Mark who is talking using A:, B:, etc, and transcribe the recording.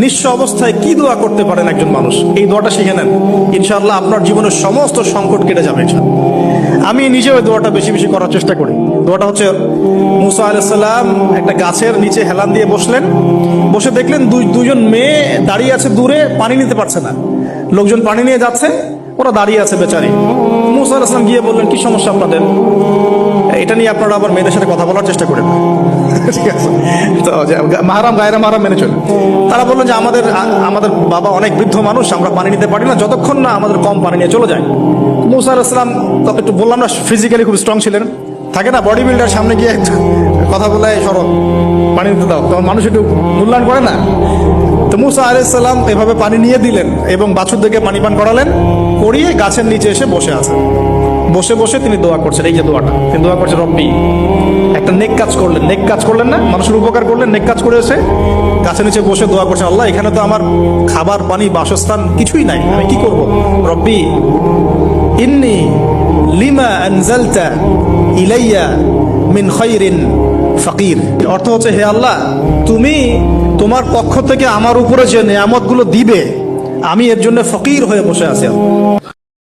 A: নিঃস্ব অবস্থায় কি দোয়া করতে পারেন একজন মানুষ, এই দোয়াটা শিখে নেন, ইনশাআল্লাহ আপনার জীবনের সমস্ত সংকট কেটে যাবে ইনশাআল্লাহ। আমি নিজেও এই দোয়াটা বেশি বেশি করার চেষ্টা করি। দোয়াটা হচ্ছে, মুসা আলাইহিস সালাম একটা গাছের নিচে হেলান দিয়ে বসলেন, বসে দেখলেন দুইজন মেয়ে দাঁড়িয়ে আছে দূরে, পানি নিতে পারছে না, লোকজন পানি নিয়ে যাচ্ছে, ওরা দাঁড়িয়ে আছে বেচারি। মুসা আলাইহিস সালাম গিয়ে বললেন, কি সমস্যা আপনাদের? এটা নিয়ে আপনারা আবার মেয়েদের সাথে কথা বলার চেষ্টা করেন, ঠিক আছে? তো মাহারাম গায়রা মাহারাম মেনে চলে। তারা বললেন যে আমাদের বাবা অনেক বৃদ্ধ মানুষ, আমরা পানি নিতে পারি না যতক্ষণ না আমাদের কম পানি নিয়ে চলে যায়। মুসা আলাইহিস সালাম তখন একটু বললাম না, ফিজিক্যালি খুব স্ট্রং ছিলেন, থাকে না বডি বিল্ডার, সামনে গিয়ে কথা বলে সরব পানি নিতে দাও, তখন মানুষ একটু মূল্যায়ন করে না। তো মুসা আলাইহিস সালাম এভাবে পানি নিয়ে দিলেন এবং বাছুরদেরকে পানি পান করালেন, করিয়ে গাছের নিচে এসে বসে আছেন। বসে বসে তিনি দোয়া করছেন, এই যে দোয়াটা তিনি দোয়া করছেন, রব্বি, একটা নেক কাজ করলেন, নেক কাজ করলেন না, মানুষের উপকার করলেন, নেক কাজ করে এসে গাছের নিচে বসে দোয়া করছেন, আল্লাহ এখানে তো আমার খাবার পানি বাসস্থান কিছুই নাই, আমি কি করব? রব্বি ইন্নী লিমা আনজালতা ইলাইয়া মিন খায়রিন ফাকির। অর্থ হচ্ছে, হে আল্লাহ, তুমি তোমার পক্ষ থেকে আমার উপরে যে নেয়ামতগুলো দিবে, আমি এর জন্য ফকির হয়ে বসে আছি।